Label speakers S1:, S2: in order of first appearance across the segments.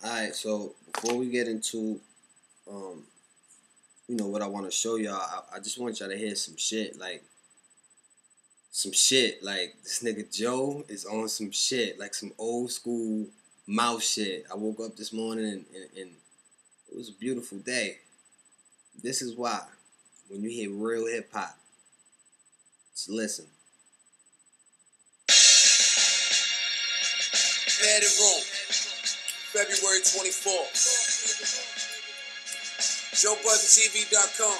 S1: Alright, so before we get into what I want to show y'all, I just want y'all to hear some shit. Like this nigga Joe is on some shit, like some old school mouth shit. I woke up this morning and it was a beautiful day. This is why when you hear real hip hop, just listen.
S2: Added Room, February 24th. JoeBuddenTV.com.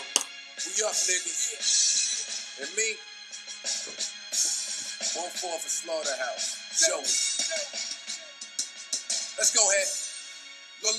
S2: We up, niggas. And me, 1/4 of Slaughterhouse. Joey. Let's go ahead.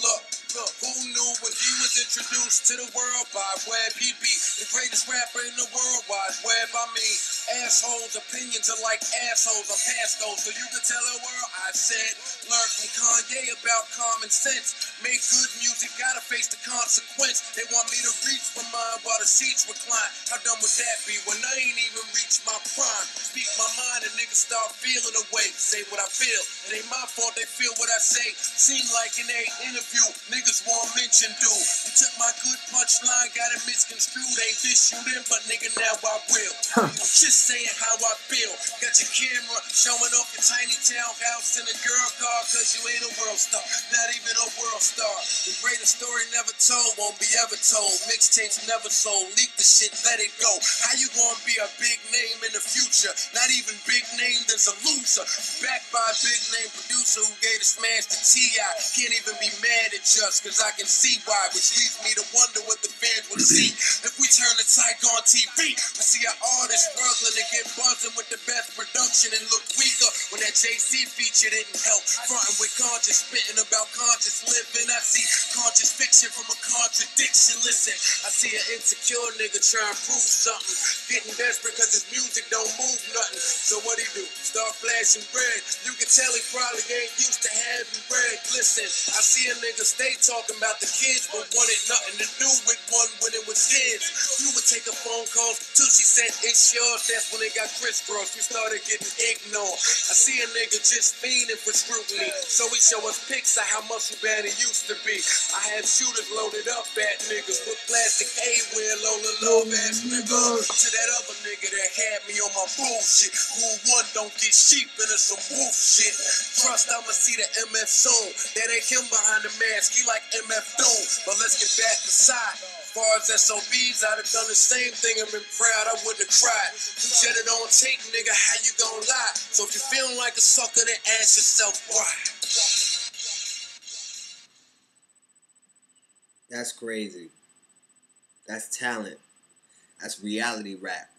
S2: Look. Who knew when he was introduced to the world by Web? He'd be the greatest rapper in the world. Wide Web, I mean, assholes' opinions are like assholes. I'm past those, so you can tell the world I said. Learn from Kanye about common sense. Make good music, gotta face the consequence. They want me to reach for mine while the seats recline. How dumb would that be when I ain't even reached my prime? Speak my mind and niggas start feeling away. Say what I feel, it ain't my fault they feel what I say. Seem like in a interview, niggas won't mention dude. You took my good punchline, got it misconstrued. Ain't this you then, but nigga now I will. Just saying how I feel. Got your camera showing off your tiny townhouse in a girl car, cause you ain't a world star, not even a world star. The greatest story never told, won't be ever told. Mixtapes never sold, leak the shit, let it go. How you gonna be a big name in the future? Not even big name, there's a loser. Backed by a big name producer who gave the smash to T.I. Can't even be mad at just cause I can see why, which leads me to wonder what the fans would see if we turn the type on TV. We see an artist struggling to get buzzing with the best production and look weaker when that JC feature didn't help. Frontin' with conscious, spitting about conscious living. I see conscious fiction from a contradiction. Listen, I see an insecure nigga trying to prove something, getting desperate cause his music don't move nothing. So what he do? Start flashing bread. You can tell he probably ain't used to having bread. Listen, I see a nigga stay talking about the kids, but wanted nothing to do with one when it was his. You would take a phone call till she said it's yours. That's when it got crisscrossed. You started getting ignored. I see a nigga just fiending for scrutiny, so he show us pics of how muscle bad it used to be. I have shooters loaded up at niggas with plastic A-wear, Lola love ass nigga. To that other nigga that had me on my bullshit. Rule 1, don't get sheep into some wolf shit. Trust I'ma see the MF soon. That ain't him behind the mask, he like MF Doom. But let's get back beside. As far as SOBs, I'd have done the same thing and been proud, I wouldn't have cried. You said it on tape, nigga, how you gon' lie? So if you feeling like a sucker, then ask yourself why.
S1: That's crazy. That's talent. That's reality rap.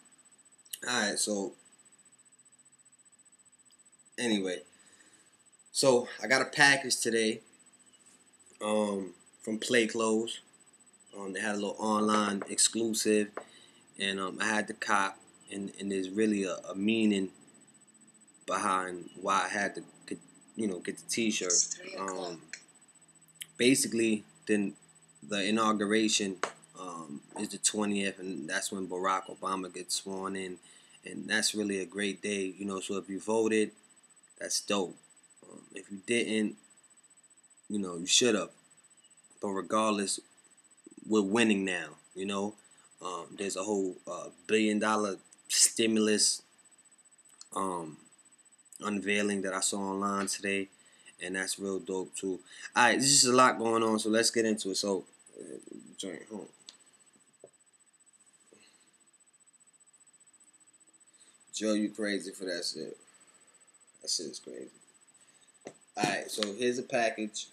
S1: Alright, so anyway. So I got a package today from Play Clothes. They had a little online exclusive, and I had to cop, and there's really a meaning behind why I had to get the t-shirt. Basically, then the inauguration is the 20th, and that's when Barack Obama gets sworn in, and that's really a great day, so if you voted, that's dope. If you didn't, you should have. But regardless, we're winning now, There's a whole $1 billion stimulus unveiling that I saw online today, and that's real dope too. Alright, this is a lot going on, so let's get into it. So, joint home. Joe, you crazy for that shit. That shit is crazy. Alright, so here's a package.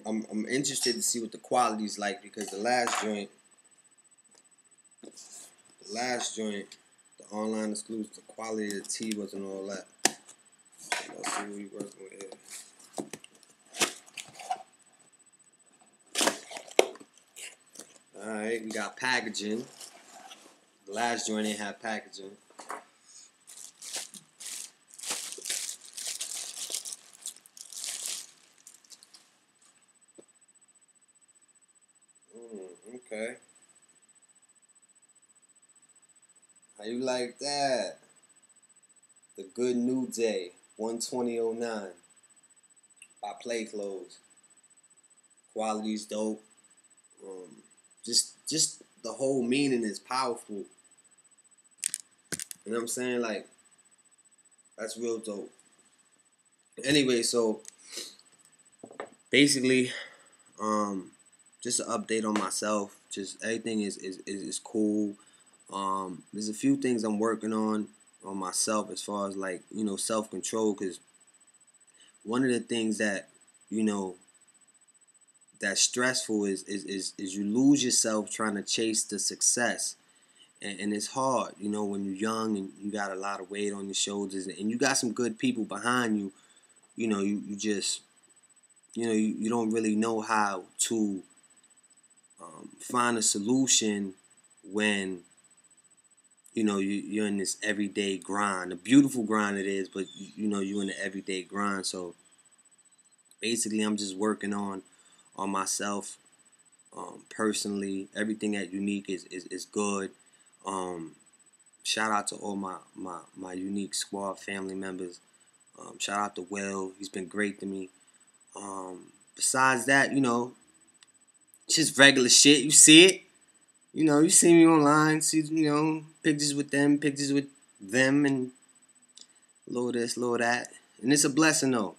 S1: I'm interested to see what the quality's like, because the last joint, the online exclusive, the quality of the tea wasn't all that. So let's see what we working with here. Alright, we got packaging. The last joint didn't have packaging. Okay. How you like that? The Good New Day. 12009 by Play Clothes. Quality's dope. Just the whole meaning is powerful. You know what I'm saying? Like, that's real dope. Anyway, so basically, just an update on myself. Just everything is cool. There's a few things I'm working on myself as far as, like, you know, self-control, because one of the things that, you know, that's stressful is you lose yourself trying to chase the success. And it's hard, you know, when you're young and you got a lot of weight on your shoulders and you got some good people behind you. You know, you just, you know, you don't really know how to find a solution when, you know, you're in this everyday grind. A beautiful grind it is, but, you know, you're in the everyday grind. So basically, I'm just working on myself personally. Everything at Unique is good. Shout out to all my Unique Squad family members. Shout out to Will. He's been great to me. Besides that, you know, just regular shit. You see it. You know, you see me online. See, you know, pictures with them, and little this, little that. And it's a blessing, though.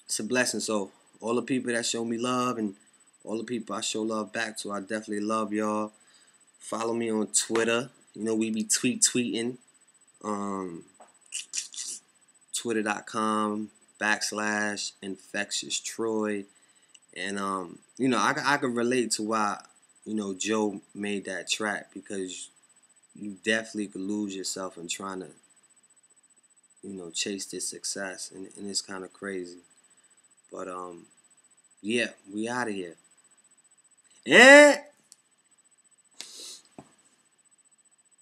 S1: It's a blessing. So, all the people that show me love and all the people I show love back to, I definitely love y'all. Follow me on Twitter. You know, we be tweeting. Twitter.com/Infectious Troy. And, you know, I can relate to why, you know, Joe made that track, because you definitely could lose yourself in trying to, you know, chase this success. And it's kind of crazy. But, yeah, we out of here. Yeah.